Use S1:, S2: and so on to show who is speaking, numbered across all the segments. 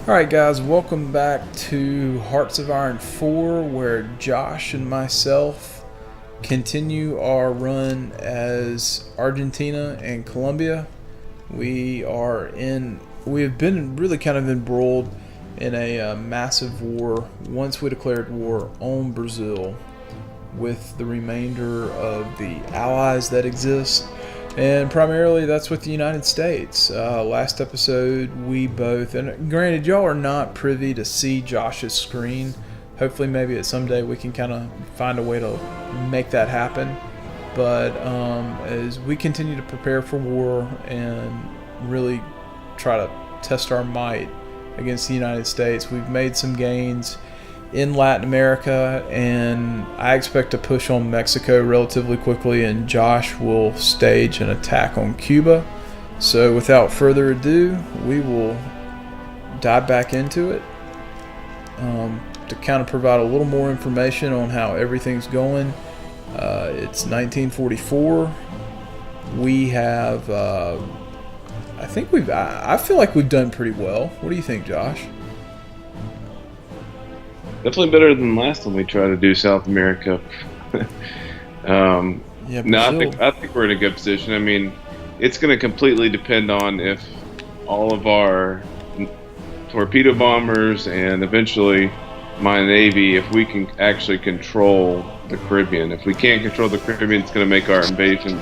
S1: Alright guys, welcome back to Hearts of Iron 4, where Josh and myself continue our run as Argentina and Colombia. We have been really kind of embroiled in a massive war once we declared war on Brazil with the remainder of the allies that exist. And primarily that's with the United States. Last episode, we both, and granted, y'all are not privy to see Josh's screen. Hopefully, maybe at some day we can kind of find a way to make that happen. But as we continue to prepare for war and really try to test our might against the United States, we've made some gains in Latin America, and I expect to push on Mexico relatively quickly, and Josh will stage an attack on Cuba. So without further ado, we will dive back into it to kind of provide a little more information on how everything's going. It's 1944. We have, I feel like we've done pretty well. What do you think, Josh?
S2: Definitely better than last time we tried to do South America.
S1: Yeah,
S2: No,
S1: Brazil.
S2: I think we're in a good position. I mean, it's going to completely depend on if all of our torpedo bombers and eventually my Navy, if we can actually control the Caribbean. If we can't control the Caribbean, it's going to make our invasion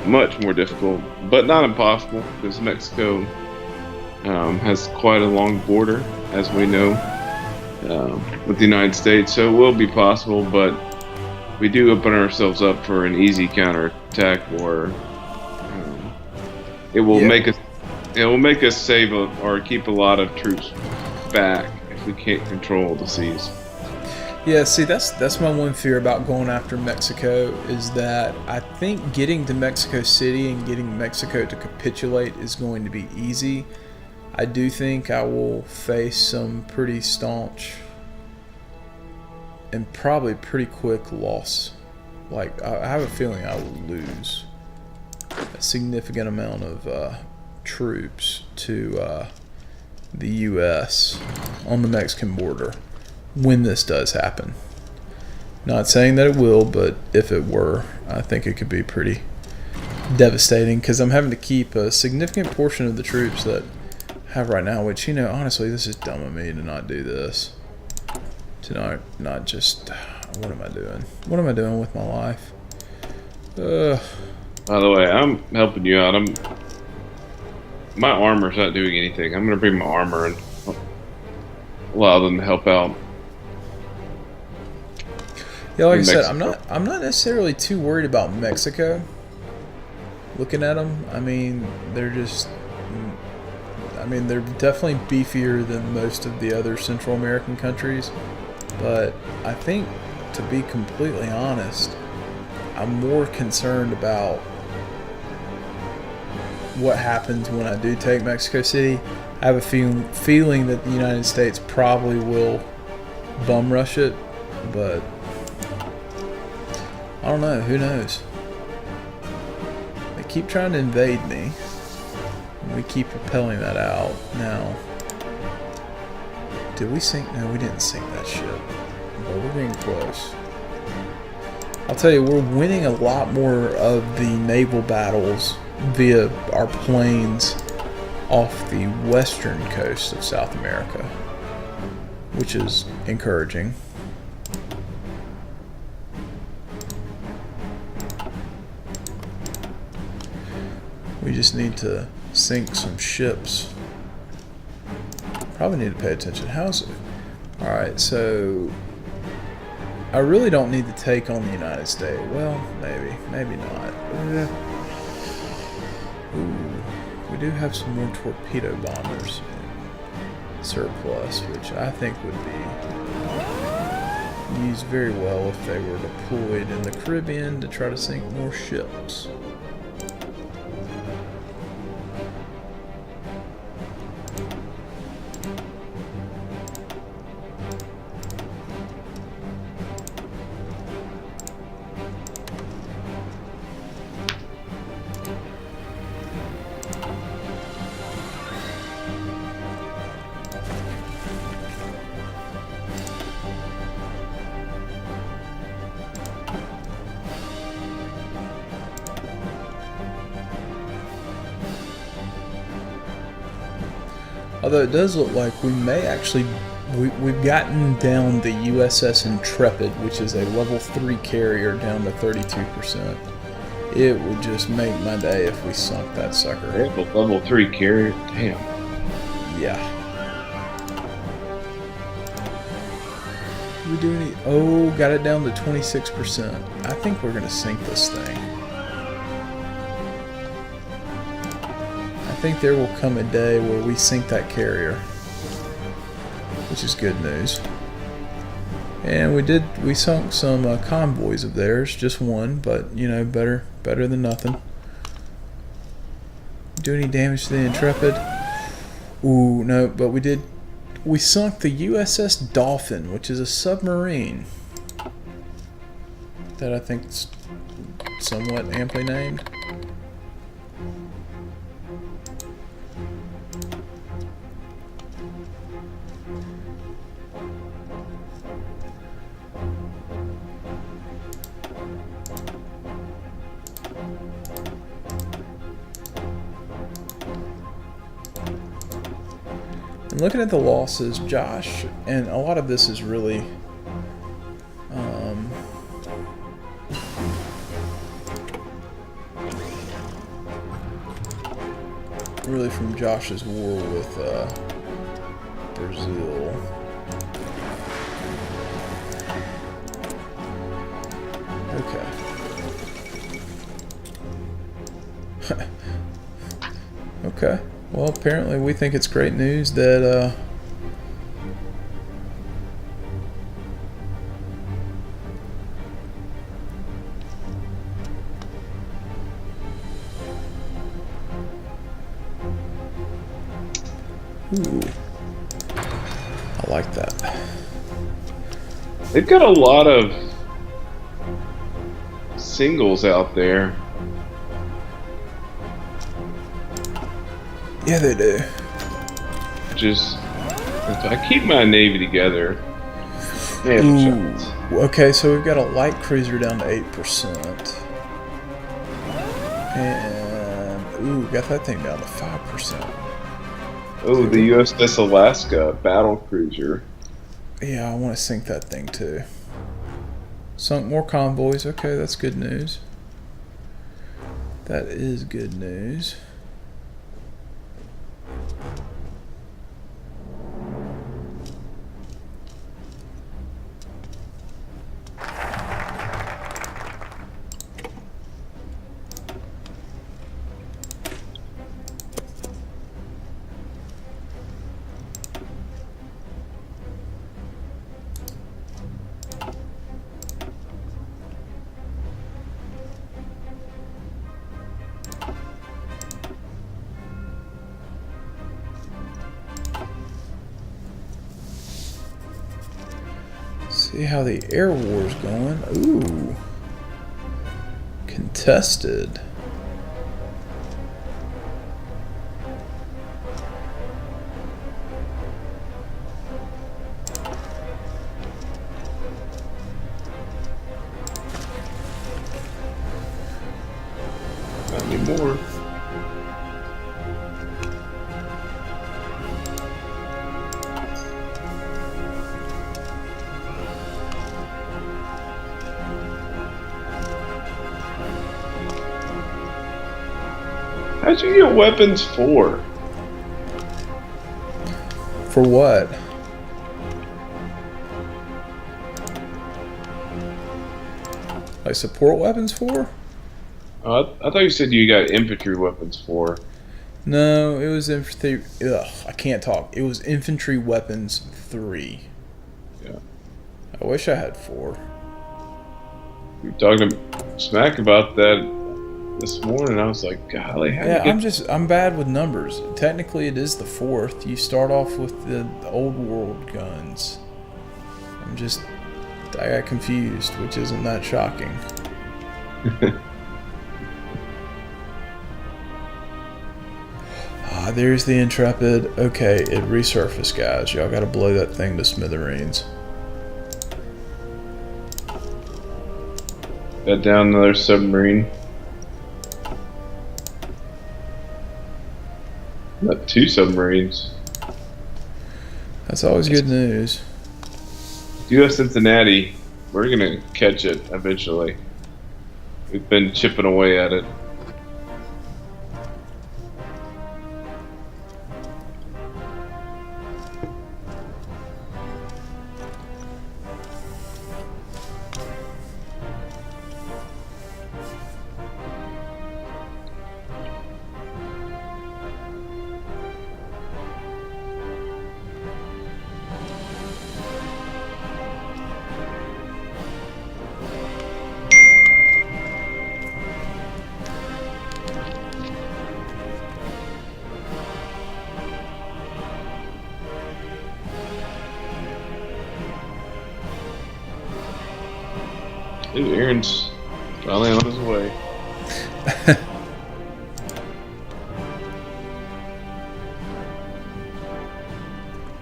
S2: much more difficult, but not impossible, because Mexico has quite a long border, as we know. With the United States, so it will be possible, but we do open ourselves up for an easy counterattack, or it will make us save or keep a lot of troops back if we can't control the seas.
S1: Yeah, see, that's my one fear about going after Mexico, is that I think getting to Mexico City and getting Mexico to capitulate is going to be easy. I do think I will face some pretty staunch and probably pretty quick loss. Like, I have a feeling I will lose a significant amount of troops to the U.S. on the Mexican border when this does happen. Not saying that it will, but if it were, I think it could be pretty devastating, because I'm having to keep a significant portion of the troops that have right now, which, you know, honestly, this is dumb of me to not do this. To not just, what am I doing? What am I doing with my life?
S2: By the way, I'm helping you out. My armor's not doing anything. I'm gonna bring my armor and allow them to help out.
S1: Yeah, like I said,
S2: Mexico.
S1: I'm not necessarily too worried about Mexico. Looking at them, I mean, they're definitely beefier than most of the other Central American countries. But I think, to be completely honest, I'm more concerned about what happens when I do take Mexico City. I have a feeling that the United States probably will bum rush it, but I don't know. Who knows? They keep trying to invade me. We keep propelling that out. Now, did we sink? No, we didn't sink that ship. But we're getting close. I'll tell you, we're winning a lot more of the naval battles via our planes off the western coast of South America, which is encouraging. We just need to sink some ships. Probably need to pay attention. How's it? Alright, so I really don't need to take on the United States. Well, maybe not. Ooh, we do have some more torpedo bombers in surplus, which I think would be used very well if they were deployed in the Caribbean to try to sink more ships. Although it does look like we may actually, we've gotten down the USS Intrepid, which is a level 3 carrier, down to 32%. It would just make my day if we sunk that sucker.
S2: They have a level 3 carrier. Damn.
S1: Yeah. We do any? Oh, got it down to 26%. I think we're gonna sink this thing. I think there will come a day where we sink that carrier, which is good news. And we sunk some convoys of theirs, just one, but you know, better than nothing. Do any damage to the Intrepid? Ooh, no, but we sunk the USS Dolphin, which is a submarine that I think is somewhat amply named. And looking at the losses, Josh, and a lot of this is really really from Josh's war with Brazil. Okay. Okay. Well, apparently we think it's great news that ooh, I like that.
S2: They've got a lot of singles out there.
S1: Yeah, they do.
S2: Just, if I keep my Navy together, they have a chance.
S1: Okay, so we've got a light cruiser down to 8%. And, ooh, got that thing down to 5%.
S2: Oh, the USS Alaska battle cruiser.
S1: Yeah, I want to sink that thing too. Sunk more convoys. Okay, that's good news. That is good news. See how the air war's going. Ooh. Contested.
S2: Not anymore. How'd you get weapons for?
S1: For what? Like support weapons for?
S2: I thought you said you got infantry weapons for.
S1: No, it was infantry. Ugh, I can't talk. It was infantry weapons 3.
S2: Yeah.
S1: I wish I had 4.
S2: We were talking smack about that this morning. I was like, golly, how
S1: Yeah, I'm bad with numbers. Technically, it is the 4th. You start off with the old world guns. I got confused, which isn't that shocking. There's the Intrepid. Okay, it resurfaced, guys. Y'all gotta blow that thing to smithereens.
S2: Got down another submarine. Not 2 submarines.
S1: That's always good news.
S2: U.S. Cincinnati, we're gonna catch it eventually. We've been chipping away at it. Ooh, Aaron's finally on his way.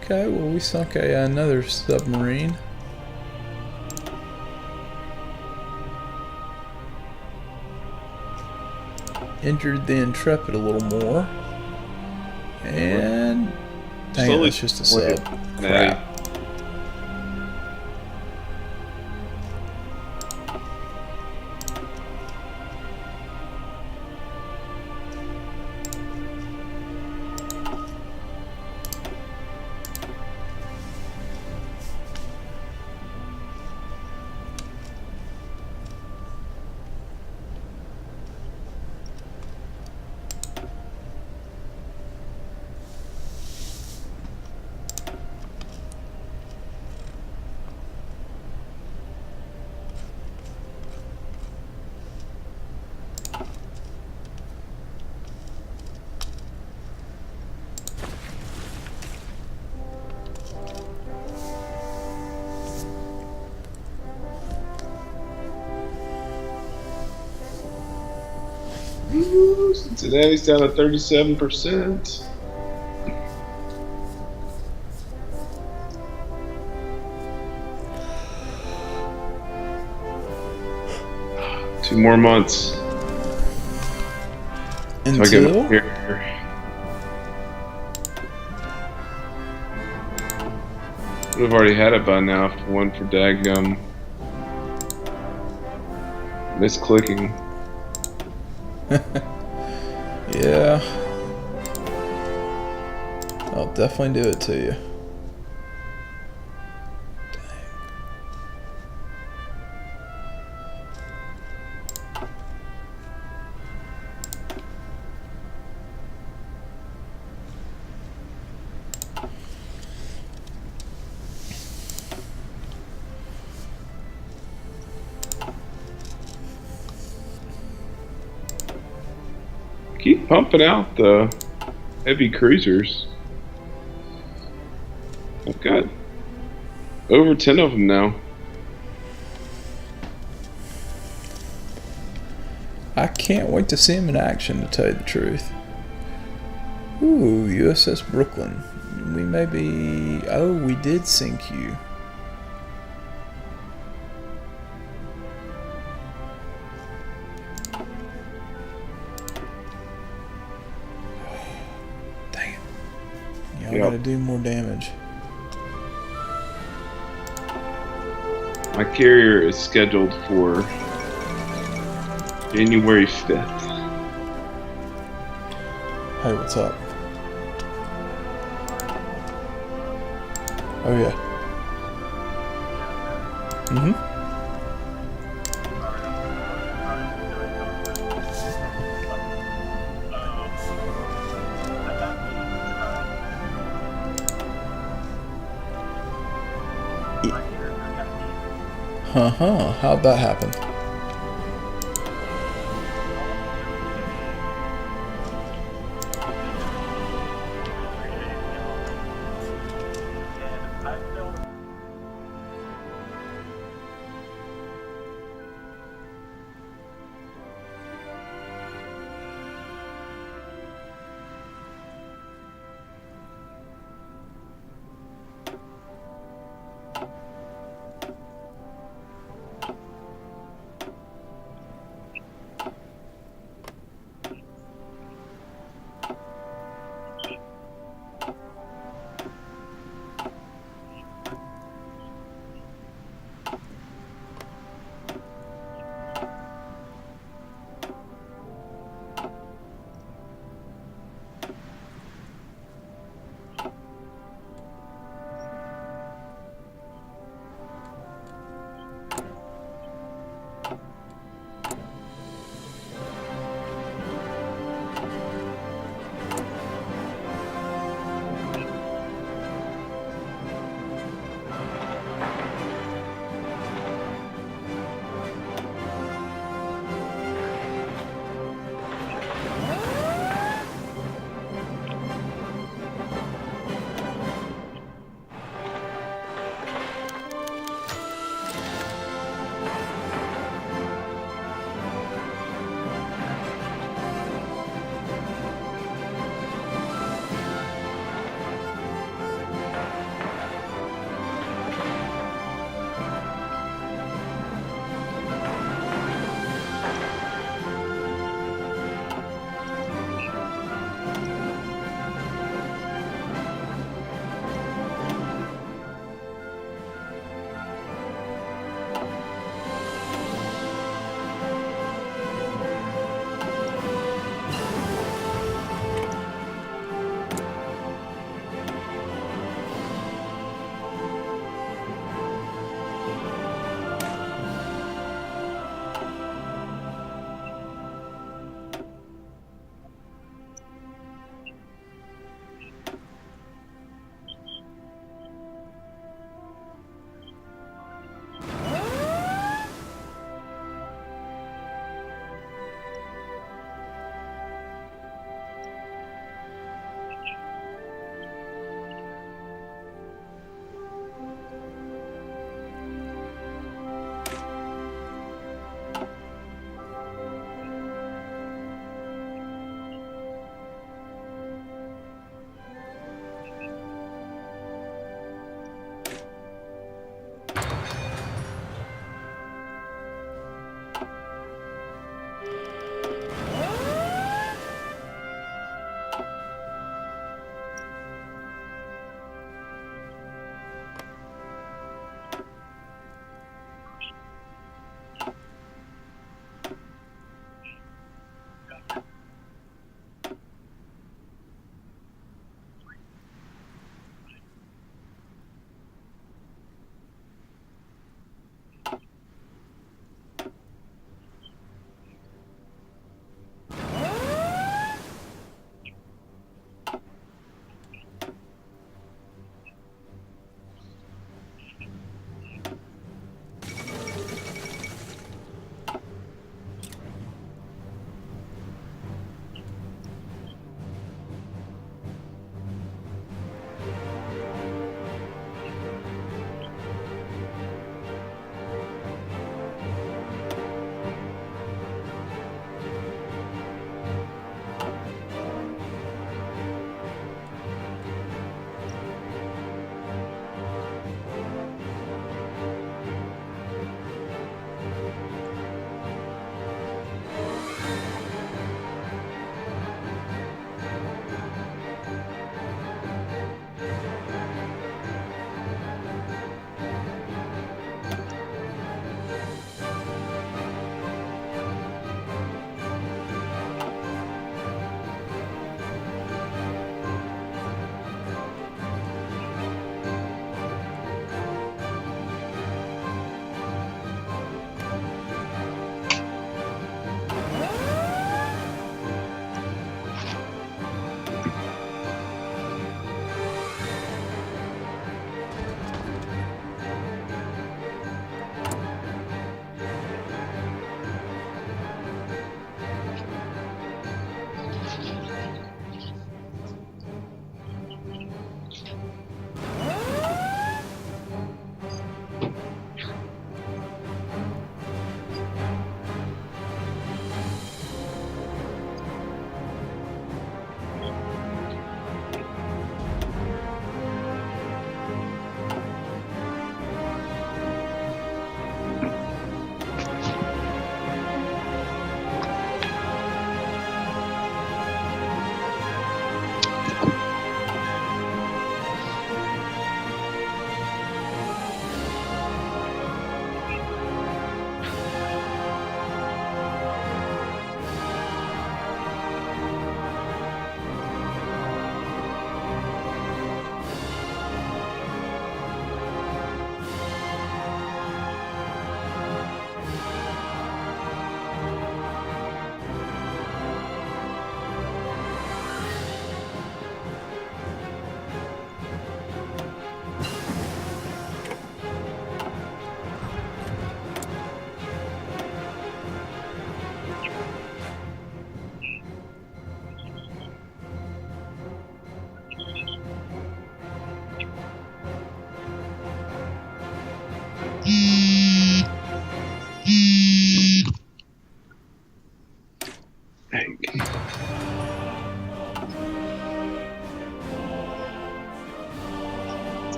S1: Okay, well, we sunk another submarine. Injured the Intrepid a little more. And dang it, that's just a sub. Crap.
S2: Ooh, Cincinnati's down to 37%. Two more months.
S1: Until?
S2: Would have already had it by now if it wasn't for daggum misclicking.
S1: Yeah. I'll definitely do it to you.
S2: Keep pumping out the heavy cruisers. I've got over 10 of them now.
S1: I can't wait to see him in action, to tell you the truth. Ooh, USS Brooklyn. We may be... Oh, we did sink you. Dang it. Y'all gotta do more damage.
S2: My carrier is scheduled for January 5th.
S1: Hey, what's up? Oh, yeah. Mm-hmm. Uh-huh. How'd that happen?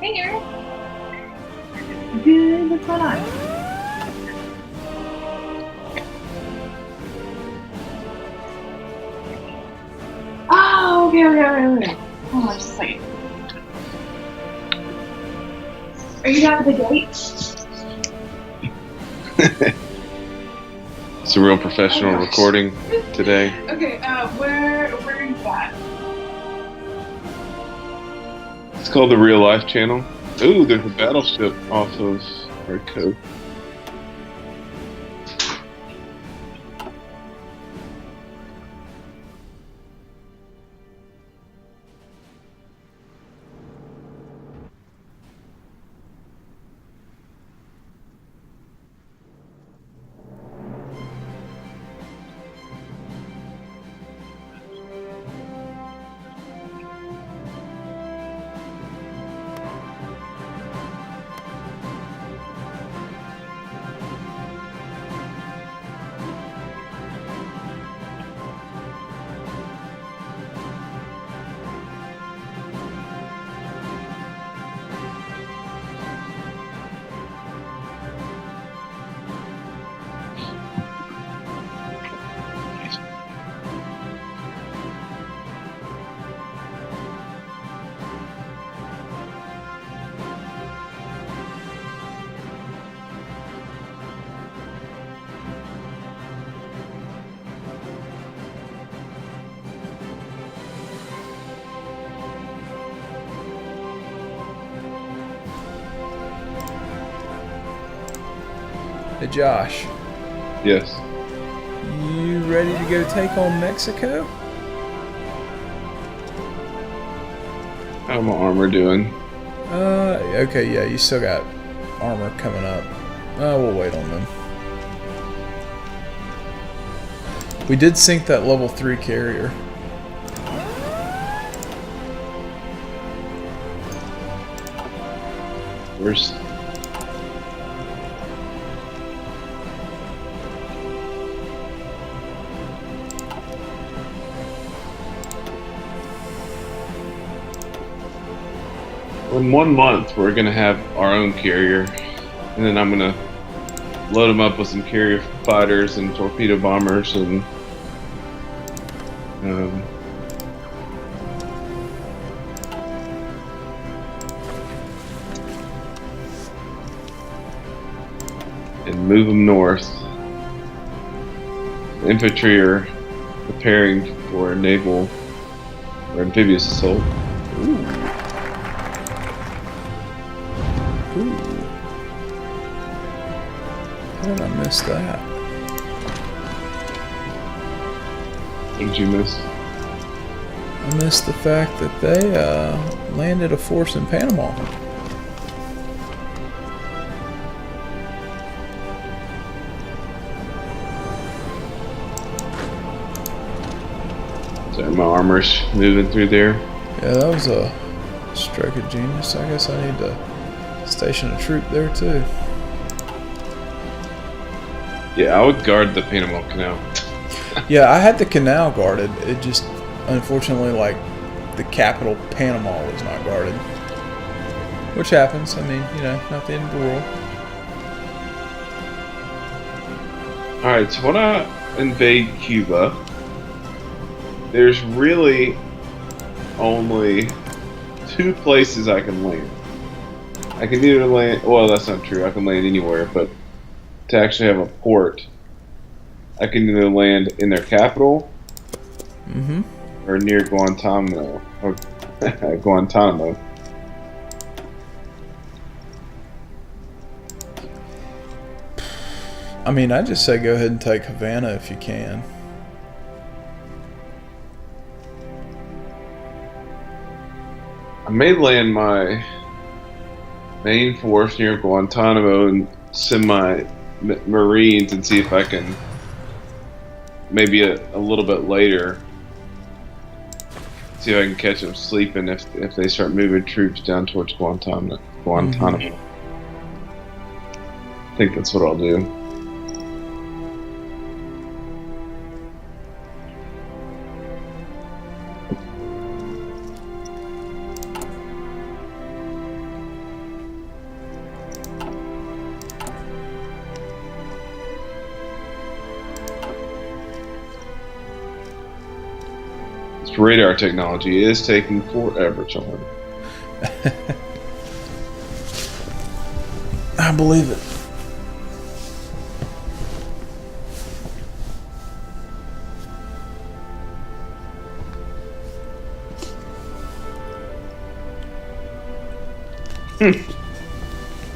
S3: Hey, Eric. Good. What's going on? Oh, okay. Hold on just a second. Are you out of the gate?
S2: It's a real professional recording today.
S3: Okay, where are you at?
S2: It's called the Real Life Channel. Ooh, there's a battleship off of our coast.
S1: Hey Josh,
S2: Yes.
S1: you ready to go take on Mexico?
S2: How's my armor doing?
S1: Okay, yeah, you still got armor coming up. We'll wait on them. We did sink that level 3 carrier.
S2: Where's... In 1 month, we're gonna have our own carrier, and then I'm gonna load them up with some carrier fighters and torpedo bombers and move them north. The infantry are preparing for a naval or amphibious assault.
S1: Ooh. How did I miss that?
S2: What did you miss?
S1: I missed the fact that they landed a force in Panama.
S2: So my armor's moving through there.
S1: Yeah, that was a stroke of genius. I guess I need to station a troop there too.
S2: Yeah, I would guard the Panama Canal.
S1: Yeah, I had the canal guarded. It just, unfortunately, like, the capital, Panama, was not guarded. Which happens. I mean, you know, not the end of the world.
S2: Alright, so when I invade Cuba, there's really only 2 places I can land. I can either land, well, that's not true, I can land anywhere, but to actually have a port, I can either land in their capital or near Guantanamo. Or Guantanamo.
S1: I mean, I just say go ahead and take Havana if you can.
S2: I may land my main force near Guantanamo and send my Marines and see if I can maybe a little bit later see if I can catch them sleeping if they start moving troops down towards Guantanamo. I think that's what I'll do. This radar technology is taking forever to learn.
S1: I believe it.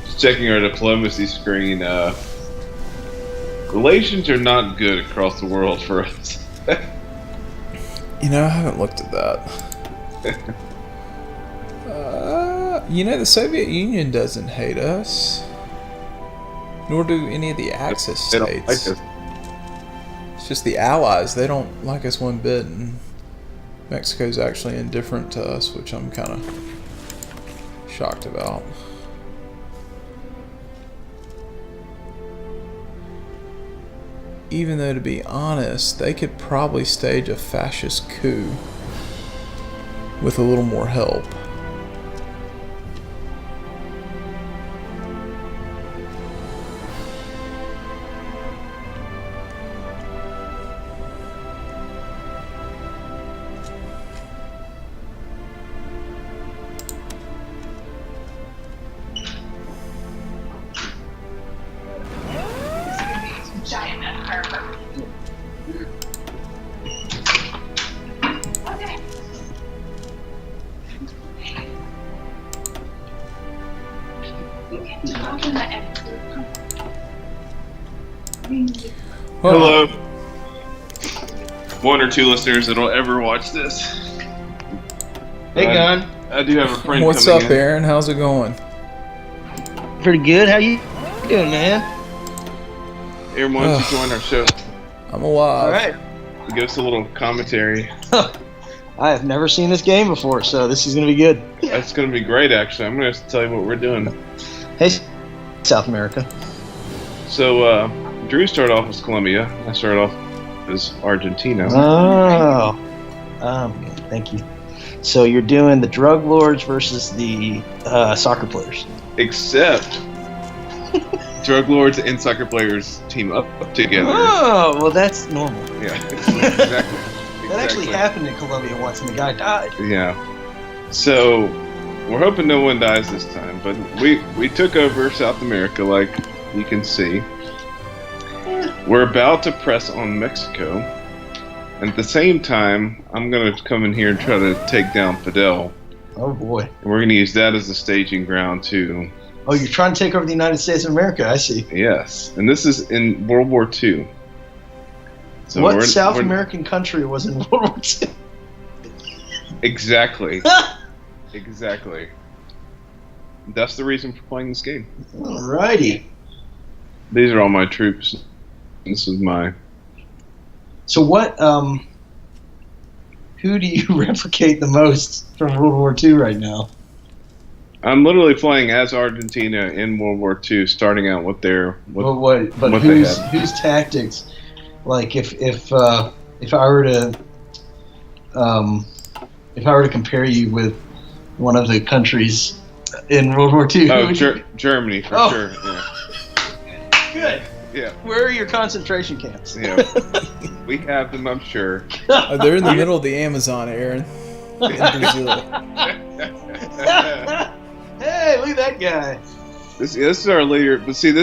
S2: Just checking our diplomacy screen. Relations are not good across the world for us.
S1: You know, I haven't looked at that. You know, the Soviet Union doesn't hate us. Nor do any of the Axis
S2: They don't like
S1: states.
S2: us.
S1: It's just the Allies. They don't like us one bit. And Mexico's actually indifferent to us, which I'm kind of shocked about. Even though, to be honest, they could probably stage a fascist coup with a little more help.
S3: Giant firework. Okay. Open that end.
S2: Hello. One or two listeners that'll ever watch this.
S4: Hey, Gun.
S2: I do have a friend
S1: What's
S2: coming
S1: up,
S2: in.
S1: Aaron? How's it going?
S4: Pretty good. How you doing, man?
S2: Aaron, why don't you join our show?
S1: I'm alive.
S4: All right.
S2: Give us a little commentary.
S4: I have never seen this game before, so this is going to be good.
S2: That's going to be great, actually. I'm going to tell you what we're doing.
S4: Hey, South America.
S2: So, Drew started off as Colombia. I started off as Argentina.
S4: Oh. Thank you. So you're doing the drug lords versus the soccer players.
S2: Except drug lords and soccer players team up together.
S4: Oh, well, that's normal.
S2: Yeah, exactly.
S4: That actually happened in Colombia once, and the guy died.
S2: Yeah. So we're hoping no one dies this time, but we took over South America, like you can see. We're about to press on Mexico. And at the same time, I'm going to come in here and try to take down Fidel.
S4: Oh, boy.
S2: And we're going to use that as a staging ground, too.
S4: Oh, you're trying to take over the United States of America. I see.
S2: Yes. And this is in World War II. So
S4: What South American country was in World War II?
S2: Exactly. Exactly. That's the reason for playing this game.
S4: Alrighty.
S2: These are all my troops. This is my...
S4: So what, who do you replicate the most from World War II right now?
S2: I'm literally playing as Argentina in World War II, starting out with their...
S4: But
S2: what
S4: whose tactics? Like if I were to compare you with one of the countries in World War II.
S2: Oh, Germany for sure. Yeah.
S4: Good.
S2: Yeah.
S4: Where are your concentration camps?
S2: Yeah. We have them, I'm sure.
S1: They're in the middle of the Amazon, Aaron. In Brazil.
S4: Hey, look at that guy.
S2: This is our leader, but see,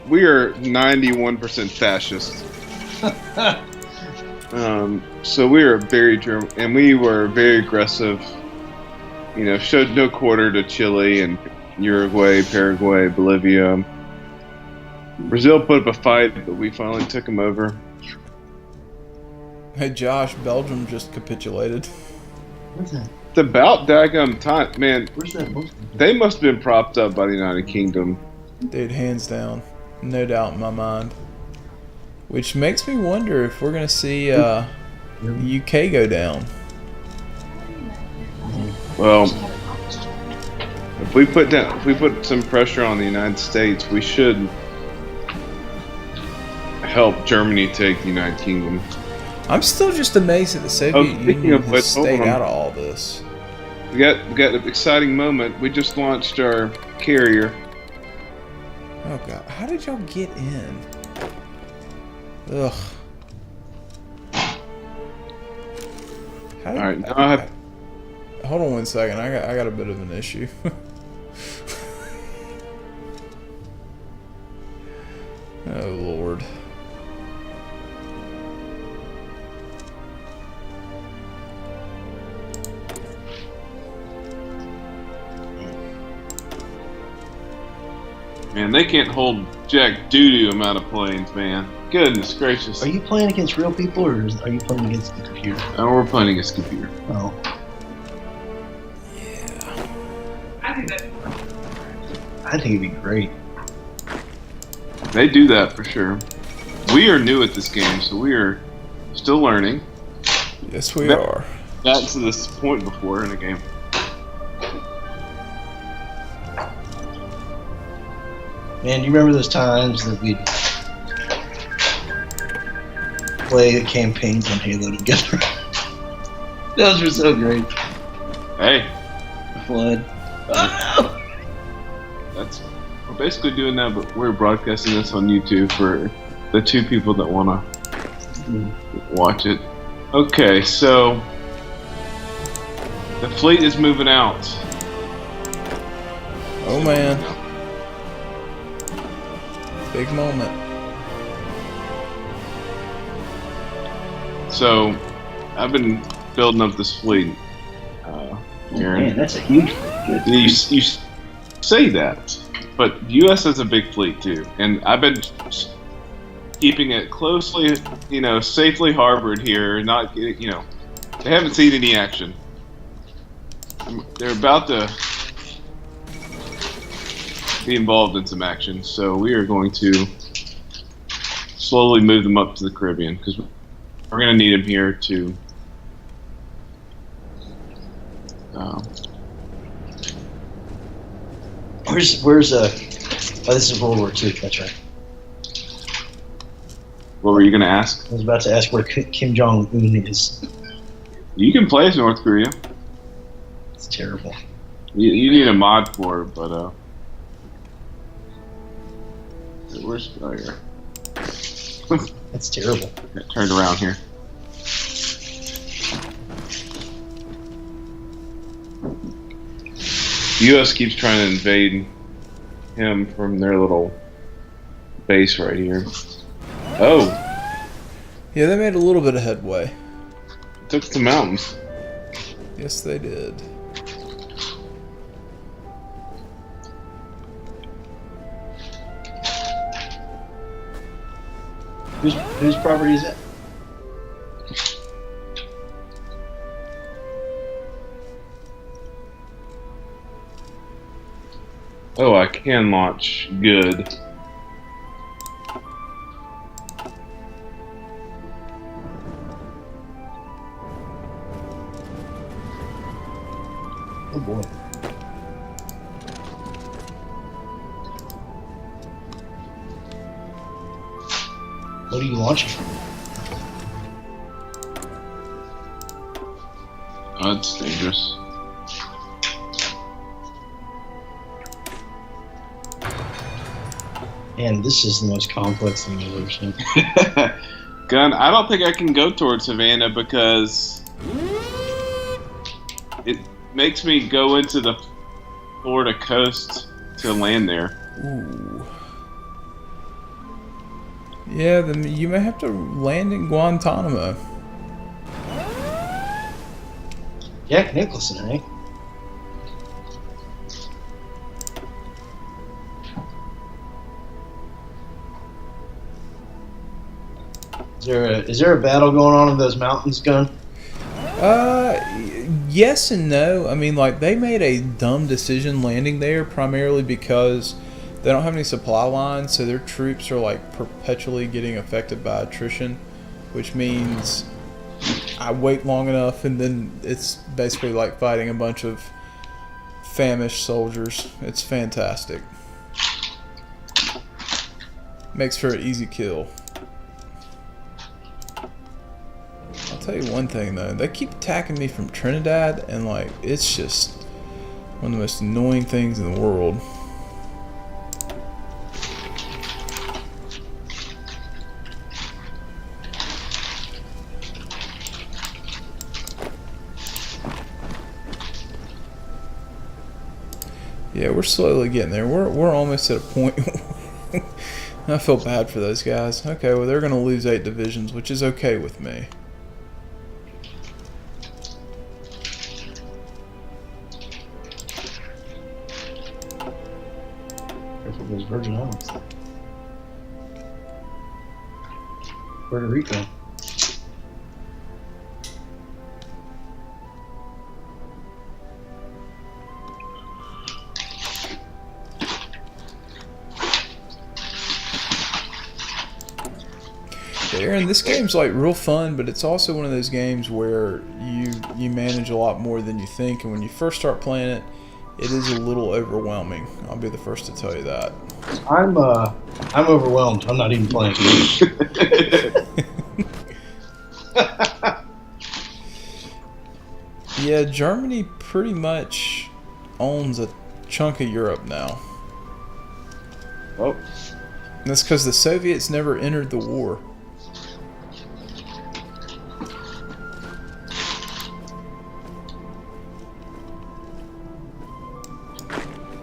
S2: we are 91% fascist. So we are very German, and we were very aggressive. You know, showed no quarter to Chile and Uruguay, Paraguay, Bolivia. Brazil put up a fight, but we finally took them over.
S1: Hey, Josh, Belgium just capitulated.
S4: Where's that?
S2: It's about daggum time, man.
S4: Where's that book?
S2: They must have been propped up by the United Kingdom.
S1: Dude, hands down. No doubt in my mind. Which makes me wonder if we're going to see the UK go down.
S2: Well, if we put some pressure on the United States, we should help Germany take the United Kingdom.
S1: I'm still just amazed that the Soviet
S2: speaking
S1: Union
S2: of which,
S1: has stayed
S2: hold on.
S1: out of all this.
S2: We got an exciting moment. We just launched our carrier.
S1: Oh god, how did y'all get in? Ugh. How
S2: All right, now I have.
S1: hold on one second. I got a bit of an issue. Oh Lord.
S2: Man, they can't hold jack doo-doo amount of planes, man. Goodness gracious.
S4: Are you playing against real people or are you playing against the computer?
S2: Oh, we're playing against computer.
S4: Oh.
S3: I think that'd be fun.
S4: I think it'd be great.
S2: They do that for sure. We are new at this game, so we are still learning.
S1: Yes, we are.
S2: Got to this point before in a game.
S4: Man, do you remember those times that we'd play campaigns on Halo together? Those were so great.
S2: Hey,
S4: Flood. Oh,
S2: that's we're basically doing that, but we're broadcasting this on YouTube for the 2 people that want to watch it. Okay, so the fleet is moving out.
S1: Oh man. Big moment.
S2: So I've been building up this fleet. Aaron.
S4: man, that's a huge fleet.
S2: You say that, but the U.S. has a big fleet too, and I've been keeping it closely, safely harbored here. Not, they haven't seen any action. They're about to be involved in some action, so we are going to slowly move them up to the Caribbean because we're going to need them here to.
S4: Where's oh, this is World War II, that's right.
S2: What were you going to ask?
S4: I was about to ask where Kim Jong-un is.
S2: You can play as North Korea.
S4: It's terrible.
S2: You need a mod for it, but where's here?
S4: That's terrible.
S2: Get turned around here. The U.S. keeps trying to invade him from their little base right here. Oh,
S1: Yeah, they made a little bit of headway.
S2: took the mountains.
S1: Yes, they did.
S4: Whose property is that?
S2: Oh, I can launch. Good.
S4: Oh boy. What are you launching?
S2: Oh, that's dangerous.
S4: Man, this is the most complex thing I've ever seen.
S2: Gun, I don't think I can go towards Havana because it makes me go into the Florida coast to land there.
S1: Ooh. Yeah, then you may have to land in Guantanamo.
S4: Jack Nicholson, eh? Is there a battle going on in those mountains, Gun?
S1: Yes and no. I mean, like, they made a dumb decision landing there primarily because they don't have any supply lines, so their troops are, like, perpetually getting affected by attrition, which means I wait long enough and then it's basically like fighting a bunch of famished soldiers. It's fantastic. Makes for an easy kill. I'll tell you one thing though, they keep attacking me from Trinidad and like it's just one of the most annoying things in the world. Yeah, we're slowly getting there. We're almost at a point. I feel bad for those guys. Okay, well they're gonna lose 8 divisions, which is okay with me.
S4: Careful those Virgin Islands. Puerto Rico.
S1: Aaron, this game's like real fun, but it's also one of those games where you manage a lot more than you think, and when you first start playing it, it is a little overwhelming. I'll be the first to tell you that.
S4: I'm overwhelmed. I'm not even playing.
S1: Yeah, Germany pretty much owns a chunk of Europe now.
S2: Oh,
S1: And that's because the Soviets never entered the war.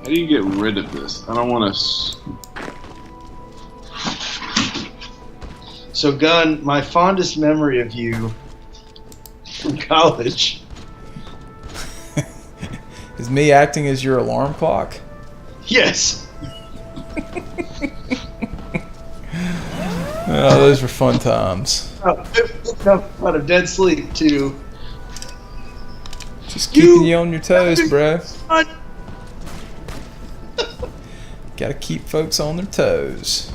S2: how do you get rid of this? I don't want to.
S4: So, Gunn, my fondest memory of you from college.
S1: Is me acting as your alarm clock?
S4: Yes.
S1: Oh, those were fun times.
S4: About a dead sleep to
S1: Just keeping you on your toes, bro. Gotta keep folks on their toes.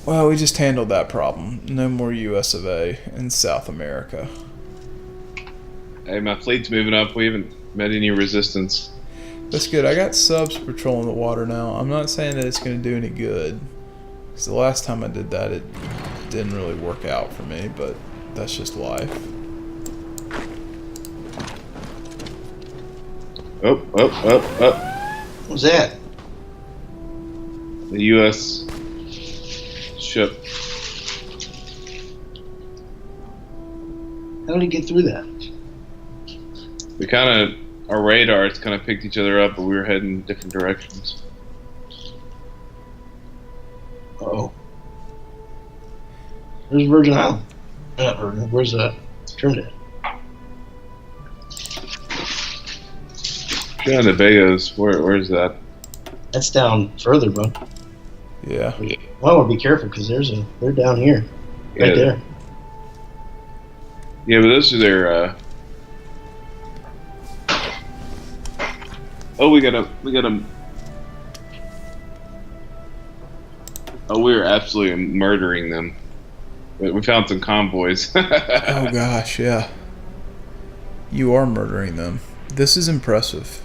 S1: Well, we just handled that problem. No more US of A in South America.
S2: Hey, my fleet's moving up. We haven't met any resistance.
S1: That's good. I got subs patrolling the water now. I'm not saying that it's going to do any good, because the last time I did that, it didn't really work out for me, but that's just life.
S2: Up.
S4: What was that?
S2: The U.S. ship.
S4: How did he get through that?
S2: We our radars kind of picked each other up, but we were heading different directions.
S4: Oh. Where's Virgin Island? Not Virgin. Where's Trinidad?
S2: Trinidad and Tobago's. Where's that?
S4: That's down further, bud.
S1: Yeah.
S4: Well, I want to be careful because they're down here, right there.
S2: Yeah, but those are their. Oh, we got them. Oh, we were absolutely murdering them. We found some convoys.
S1: Oh gosh, yeah. You are murdering them. This is impressive.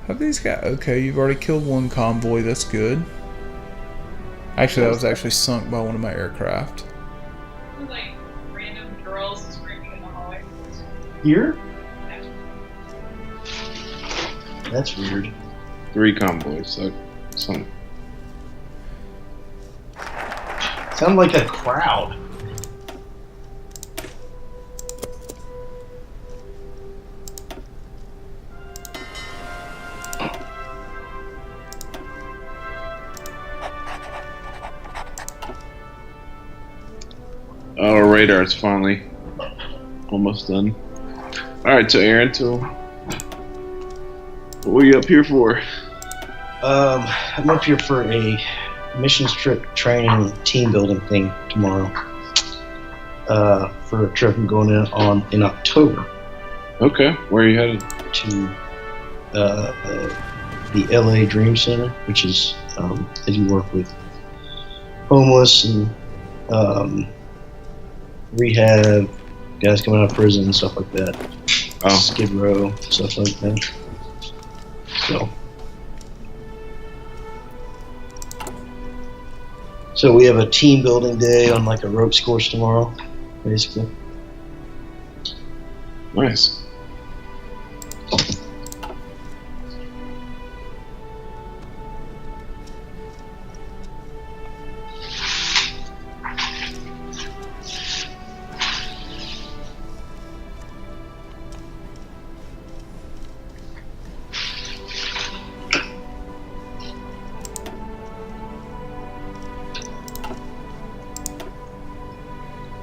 S1: Have these guys? Okay, you've already killed one convoy. That's good. Actually, that was actually sunk by one of my aircraft.
S3: Like random girls screaming in the hallway.
S4: Here? That's weird.
S2: 3 convoys. So some.
S4: Sound like a crowd.
S2: Our radar is finally almost done. All right, so Aaron, what are you up here for?
S4: I'm up here for a missions trip training team building thing tomorrow. For a trip I'm going in October
S2: Okay, where are you headed?
S4: to the LA Dream Center, which is they do work with homeless and rehab guys coming out of prison and stuff like that.
S2: Oh,
S4: Skid Row, stuff like that. So we have a team building day on like a ropes course tomorrow, basically.
S2: Nice.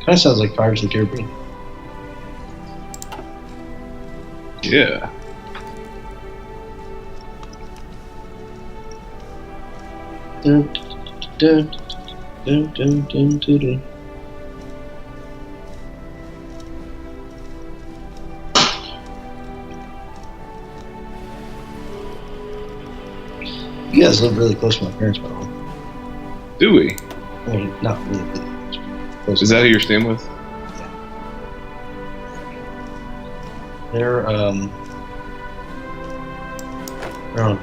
S4: Kind of sounds like Pirates of the Caribbean.
S2: Yeah.
S4: Dun, dun, dun, dun, dun, dun, dun. You guys live really close to my parents, by the way.
S2: Do we?
S4: I mean, not really close.
S2: Is that who you're staying with?
S4: They're on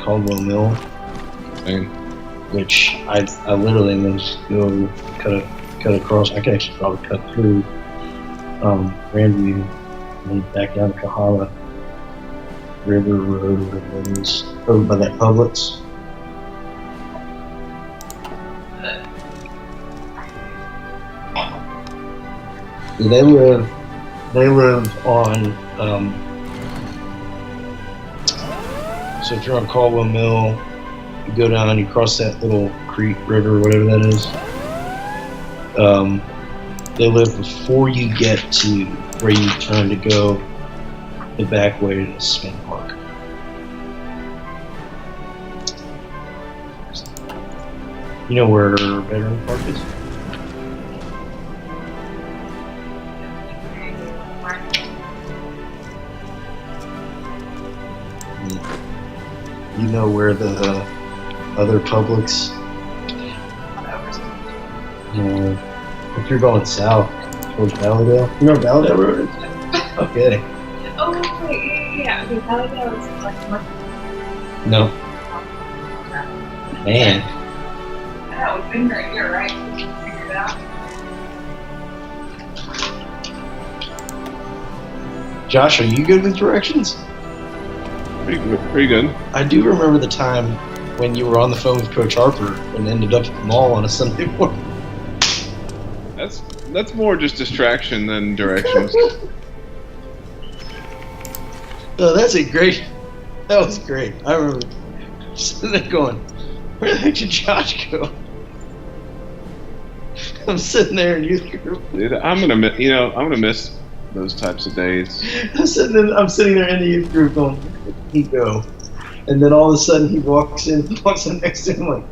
S4: Caldwell Mill,
S2: Dang.
S4: which I literally am just go cut across. I can actually probably cut through Grandview and then back down to Kahala River Road, whatever it is, over by that Publix. They live on. So if you're on Caldwell Mill, you go down and you cross that little creek, river, whatever that is. They live before you get to where you turn to go the back way to the Spin Park. You know where Veteran Park is? You know where the other Publix? If you're going south towards Valleydale, you know where Valleydale Road is? Okay.
S3: Oh, wait, yeah. Okay, Valleydale is like north.
S4: No. Man.
S3: I know, we've been right here, right? Figure it out.
S4: Josh, are you good with directions?
S2: Pretty good.
S4: I do remember the time when you were on the phone with Coach Harper and ended up at the mall on a Sunday morning.
S2: That's more just distraction than directions.
S4: Oh, that was great. I remember sitting there going, where the heck did Josh go? I'm sitting there in youth group.
S2: Dude, I'm gonna miss those types of days.
S4: I'm sitting there in the youth group going, where did he go? And then all of a sudden he walks in next to him like,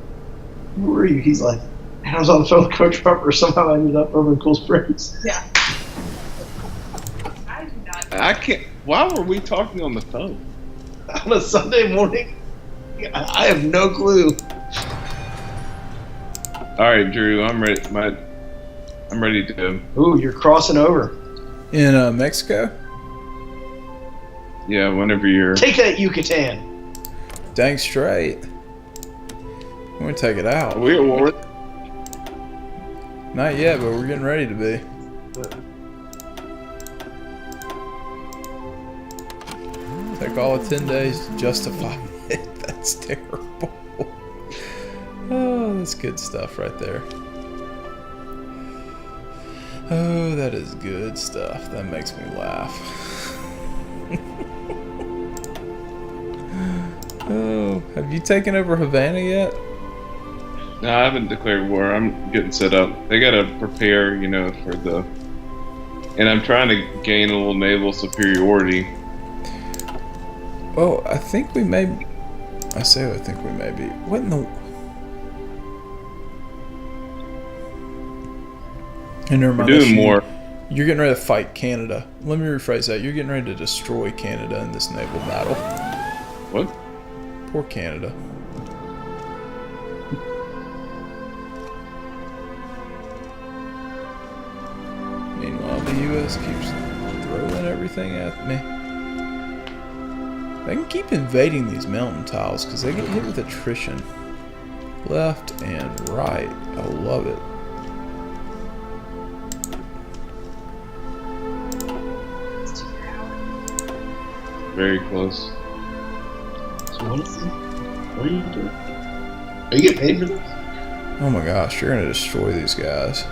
S4: who are you? He's like, man, I was on the phone with Coach Harper. Somehow I ended up over in Cool Springs.
S3: Yeah. I do not.
S2: I can't. Why were we talking on the phone?
S4: On a Sunday morning? I have no clue.
S2: All right, Drew, I'm ready. I'm ready to.
S4: Ooh, you're crossing over.
S1: In Mexico?
S2: Yeah, whenever you're.
S4: Take that Yucatan.
S1: Dang straight. I'm gonna take it out.
S2: Are we at war?
S1: Not yet, but we're getting ready to be. Take all of 10 days to justify it. That's terrible. Oh, that's good stuff right there. Oh, that is good stuff. That makes me laugh. Oh, have you taken over Havana yet?
S2: No, I haven't declared war. I'm getting set up. They gotta prepare, for the. And I'm trying to gain a little naval superiority.
S1: Oh, I think we may. I think we may be. What in the? And never mind,
S2: We're doing more.
S1: You're getting ready to fight Canada. Let me rephrase that. You're getting ready to destroy Canada in this naval battle.
S2: What?
S1: Poor Canada. Meanwhile, the U.S. keeps throwing everything at me. They can keep invading these mountain tiles because they get hit with attrition. Left and right. I love it.
S2: very close.
S4: So what are you doing? Are you getting paid for this?
S1: Oh my gosh, you're gonna destroy these guys.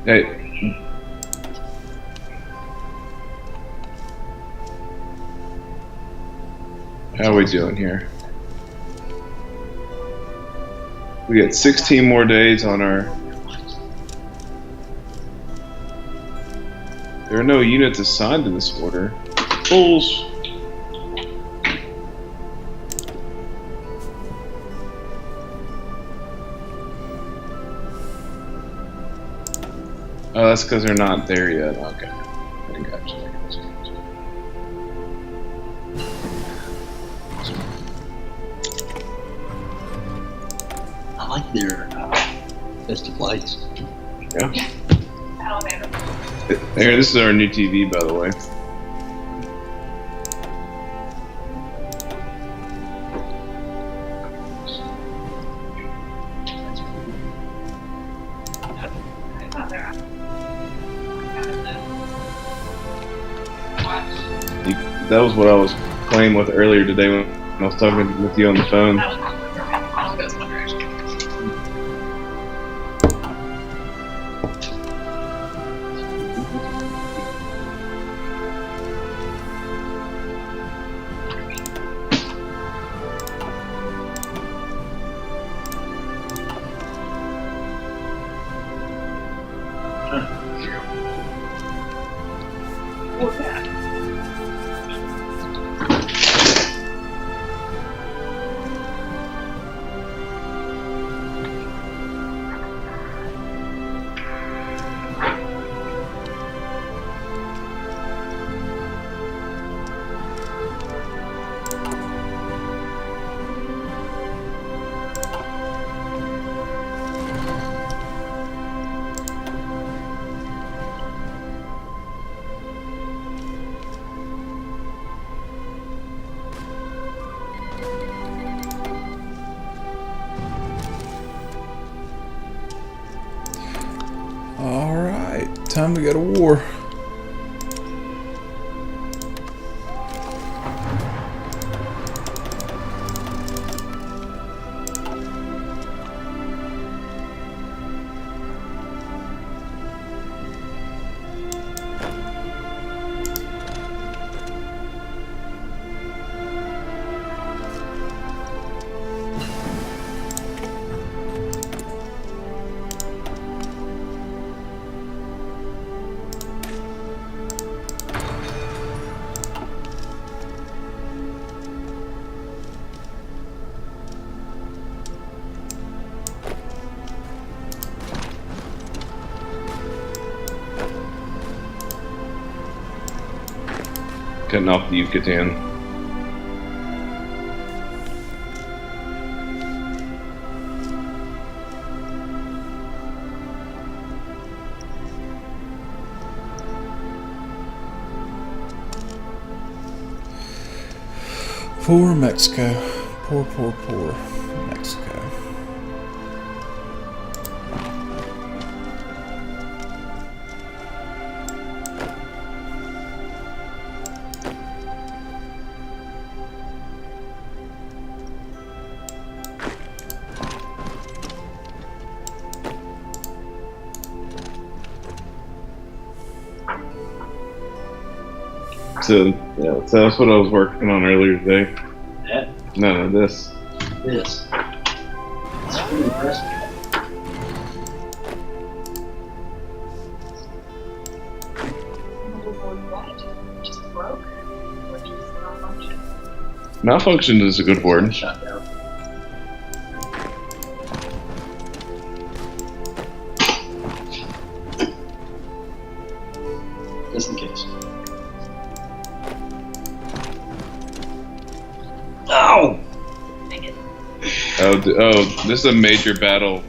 S2: Hey, how are we doing here? We got 16 more days on our. There are no units assigned to this order. Fools. Oh, that's because they're not there yet. Okay. I got you.
S4: I like their festive lights.
S2: Yeah. Here, this is our new TV, by the way. That was what I was playing with earlier today when I was talking with you on the phone.
S1: Alright, time to go to war.
S2: Cutting off the Yucatan.
S1: Poor Mexico. Poor Mexico.
S2: So, yeah, so that's what I was working on earlier today.
S4: That,
S2: No, this.
S4: this. It's pretty impressive.
S3: Just broke? Or just malfunction?
S2: Malfunction is a good word.
S4: Shot down. Just in case. Ow!
S3: Dang it.
S2: Oh, this is a major battle.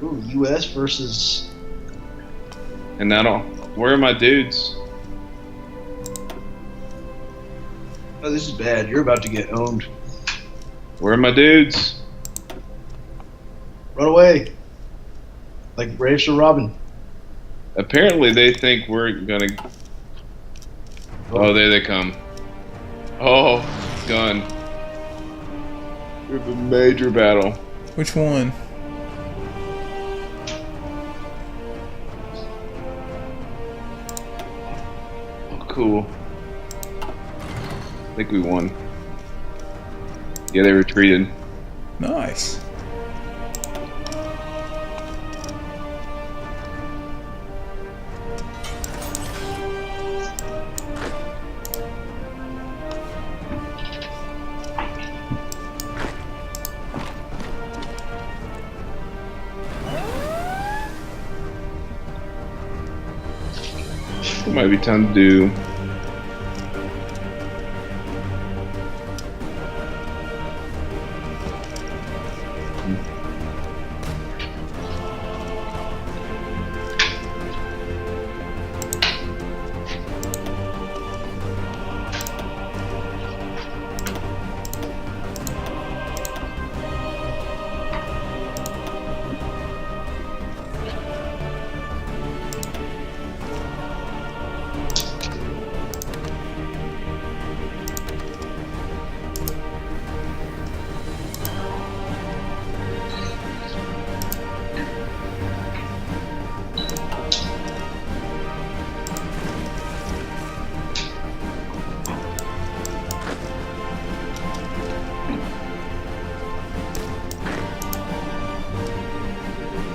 S4: Ooh, U.S. versus.
S2: And now, where are my dudes?
S4: Oh, this is bad. You're about to get owned.
S2: Where are my dudes?
S4: Run away. Like Brave Sir Robin.
S2: Apparently, they think we're gonna. Oh, there they come. Oh, gun. We have a major battle.
S1: Which one?
S2: Oh, cool. I think we won. Yeah, they retreated.
S1: Nice.
S2: It might be time to do.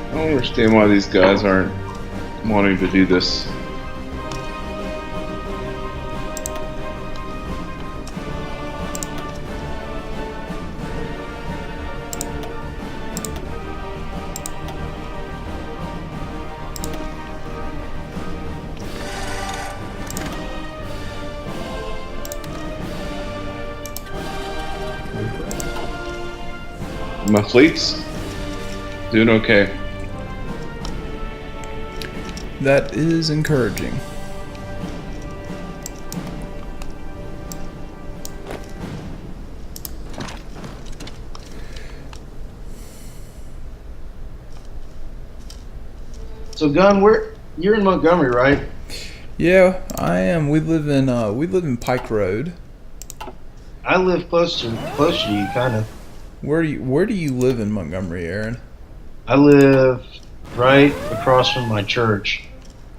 S2: I don't understand why these guys aren't wanting to do this. My fleet's doing okay.
S1: That is encouraging.
S4: So, Gun, you're in Montgomery, right?
S1: Yeah, I am. We live in Pike Road.
S4: I live close to you, kind of.
S1: Where do you live in Montgomery, Aaron?
S4: I live right across from my church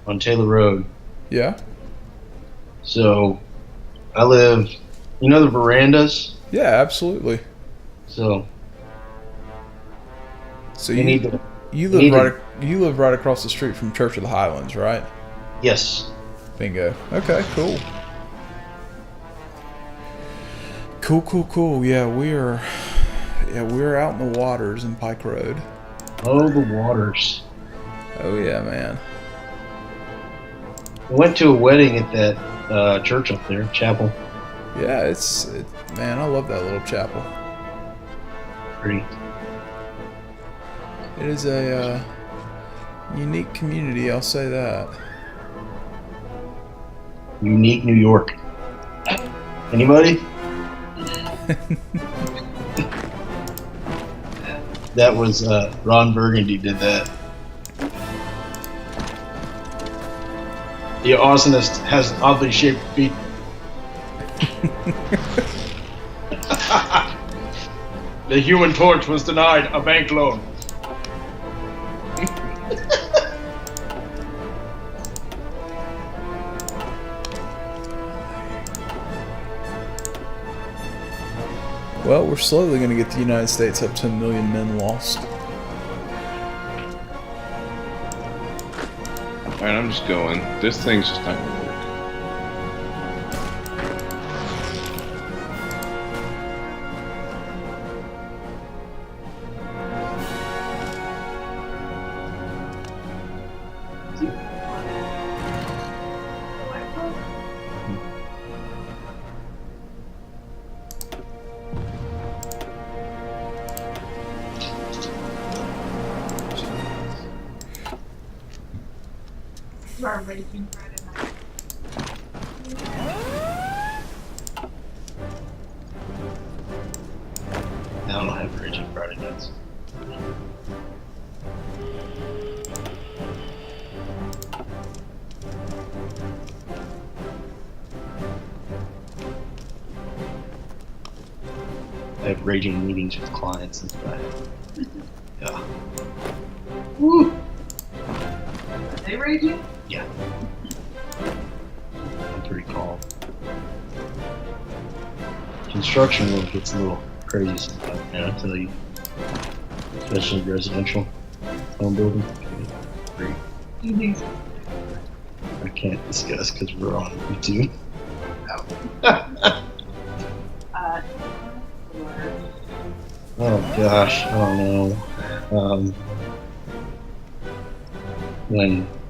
S4: on Taylor Road.
S1: Yeah.
S4: So, I live, you know the verandas?
S1: Yeah, absolutely.
S4: So
S1: you
S4: need to.
S1: you
S4: need
S1: live right across the street from Church of the Highlands, right?
S4: Yes.
S1: Bingo. Okay, cool. Cool. Yeah, we're out in the waters in Pike Road.
S4: Oh, the waters.
S1: Oh yeah, man.
S4: I went to a wedding at that church up there, chapel.
S1: Yeah, man, I love that little chapel.
S4: Pretty.
S1: It is a unique community, I'll say that.
S4: Unique New York. Anybody? That was Ron Burgundy did that. The arsonist has oddly shaped feet. The Human Torch was denied a bank loan.
S1: Well, we're slowly going to get the United States up to 1 million men lost.
S2: Alright, I'm just going. This thing's just not gonna work.
S3: Our raging Friday night.
S4: I don't have Raging Friday nights. have raging meetings with clients and stuff. Yeah. Woo.
S3: Are they raging?
S4: Yeah. I'm pretty calm. Construction work gets a little crazy sometimes, man, I tell you. Especially residential home building. Great.
S3: Do you think so?
S4: I can't discuss because we're on YouTube. Oh gosh, I don't know.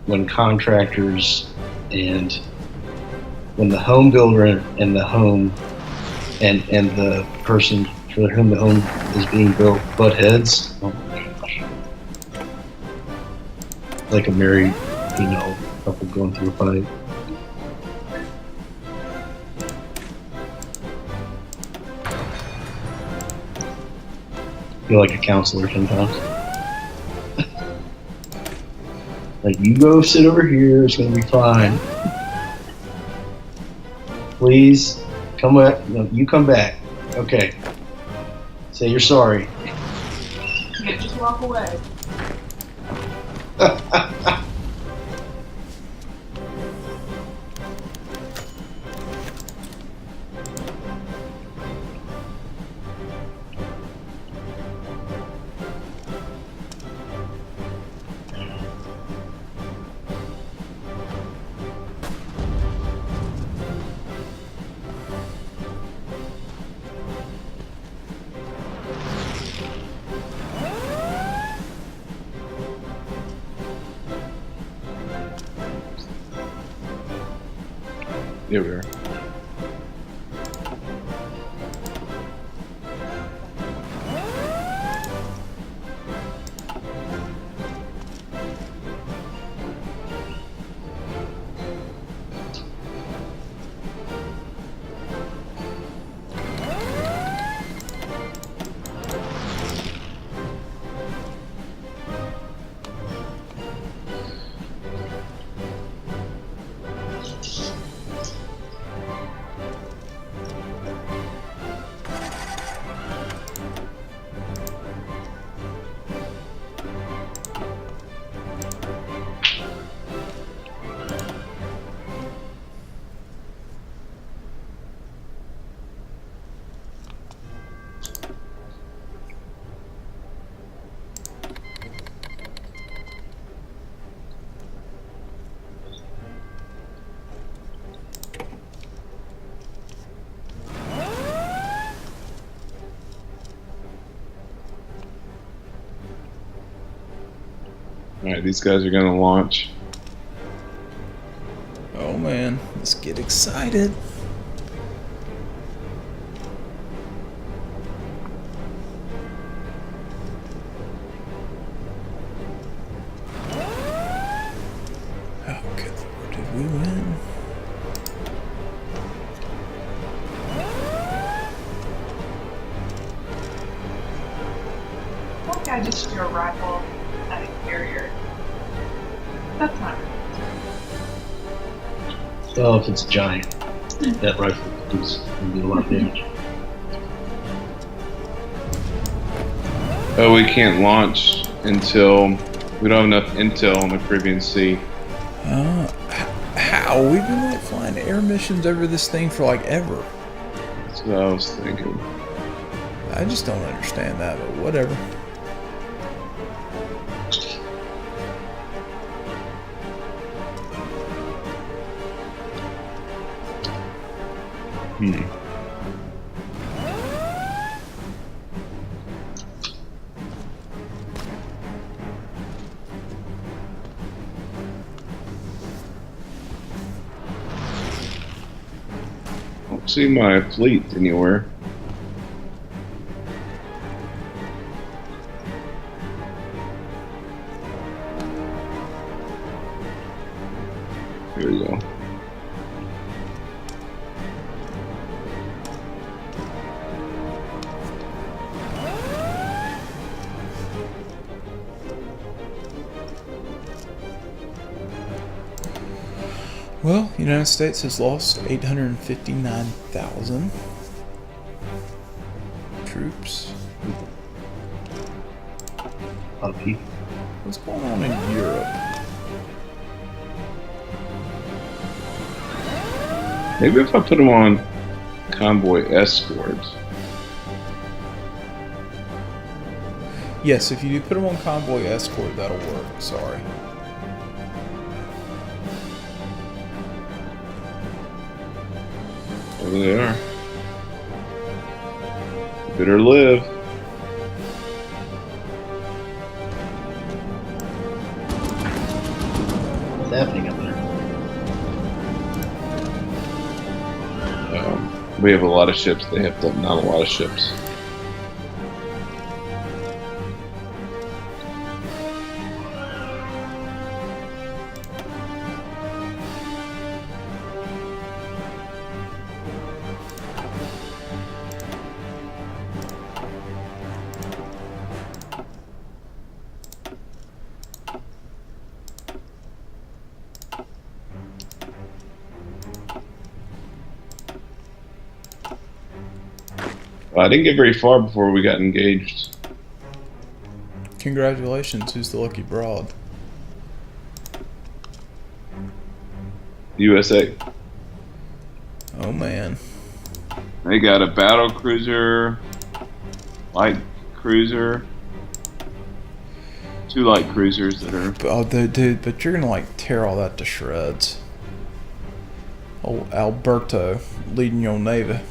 S4: When contractors and when the home builder and the home and the person for whom the home is being built butt heads. Oh my gosh. Like a married, couple going through a fight. Feel like a counselor sometimes. Like, you go sit over here, it's gonna be fine. Please, come back. No, you come back. Okay. Say you're sorry.
S3: You can't just walk away.
S2: Here we are. Alright, these guys are gonna launch.
S1: Oh man, let's get excited. Oh, good Lord, did we win?
S3: What guy just threw a rifle at a carrier? That's not right.
S4: Well, if it's giant, that rifle can do a lot of damage.
S2: Oh, we can't launch until we don't have enough intel on the Caribbean Sea.
S1: How? We've been like flying air missions over this thing for like ever.
S2: That's what I was thinking.
S1: I just don't understand that, but whatever.
S2: Don't see my fleet anywhere. Here we go.
S1: Well, the United States has lost 859,000 troops.
S4: A lot of people.
S1: What's going on in Europe?
S2: Maybe if I put them on convoy escorts.
S1: Yes, if you do put them on convoy escort, that'll work. Sorry.
S2: There they are. Better live.
S4: What's happening up there?
S2: We have a lot of ships. They have not a lot of ships. I didn't get very far before we got engaged.
S1: Congratulations, who's the lucky broad?
S2: USA.
S1: Oh man.
S2: They got a battle cruiser, light cruiser, 2 light cruisers that are.
S1: Oh, dude, but you're gonna like tear all that to shreds. Oh, Alberto leading your navy.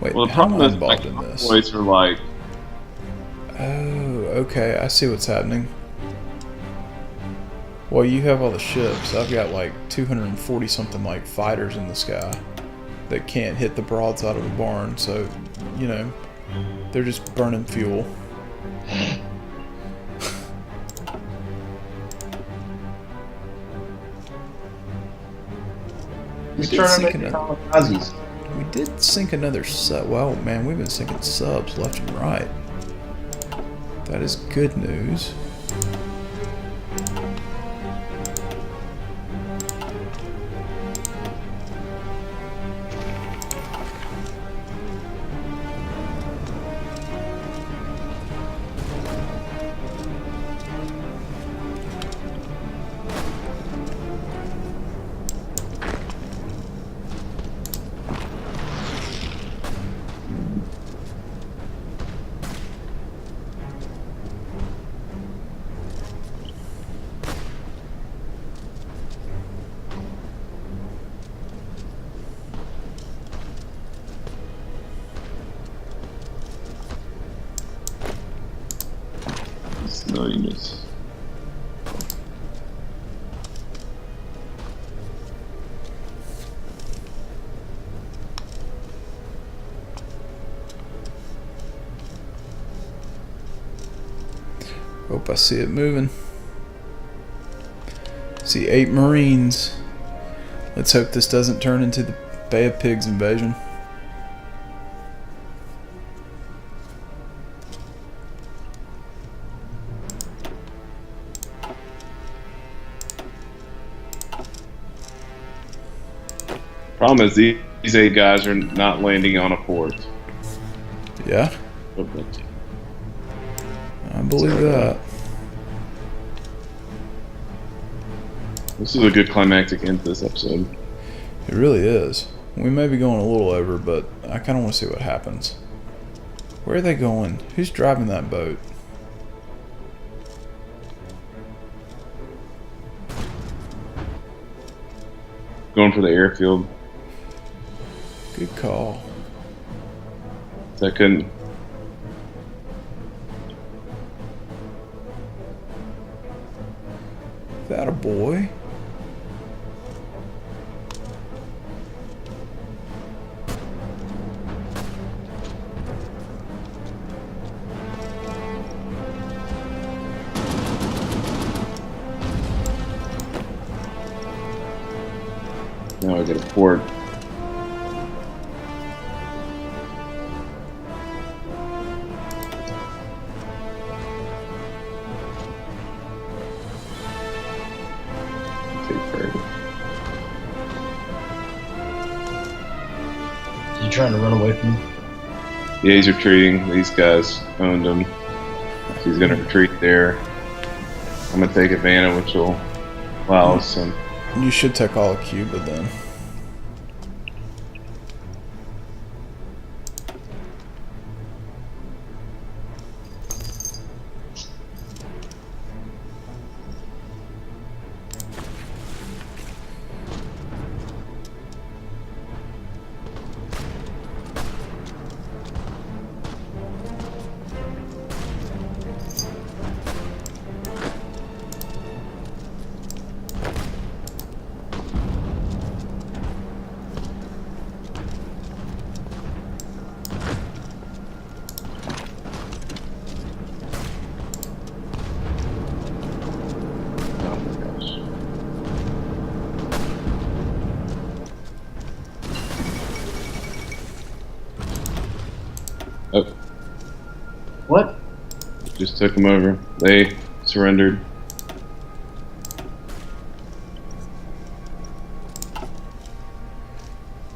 S1: Wait,
S2: Well, the
S1: how am
S2: problem
S1: I
S2: is my
S1: involved in this?
S2: convoys are like.
S1: Oh, okay, I see what's happening. Well, you have all the ships. I've got like 240 something like fighters in the sky that can't hit the broadside of the barn, so you know they're just burning fuel.
S4: He's
S1: did
S4: trying to
S1: sink
S4: make
S1: another-
S4: kamikazes.
S1: We did sink another sub. Well, man, we've been sinking subs left and right. That is good news.
S2: No units.
S1: Hope I see it moving. See 8 Marines. Let's hope this doesn't turn into the Bay of Pigs invasion.
S2: Problem is these 8 guys are not landing on a port.
S1: Yeah, I believe that.
S2: This is a good climactic end to this episode.
S1: It really is. We may be going a little over, but I kind of want to see what happens. Where are they going? Who's driving that boat?
S2: Going for the airfield.
S1: Good call.
S2: I couldn't.
S1: That a boy?
S2: Now I get a port.
S4: You trying to run away from me?
S2: Yeah, he's retreating. These guys owned him. He's going to retreat there. I'm going to take advantage, which will allow us some.
S1: You should take all of Cuba then.
S2: Oh my gosh. Oh,
S4: What?
S2: just took them over. They surrendered.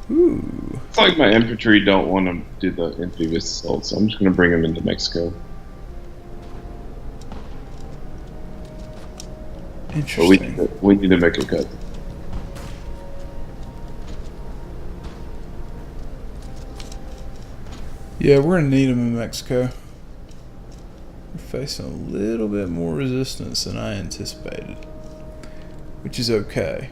S1: Ooh.
S2: It's like my infantry don't want to do the amphibious assault, so I'm just going to bring them into Mexico. But
S1: Interesting.
S2: we need to make a cut.
S1: Yeah, we're gonna need them in Mexico. We're facing a little bit more resistance than I anticipated, which is okay.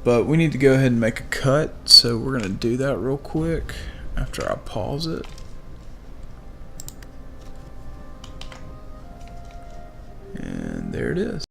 S1: But we need to go ahead and make a cut, so we're gonna do that real quick after I pause it. And there it is.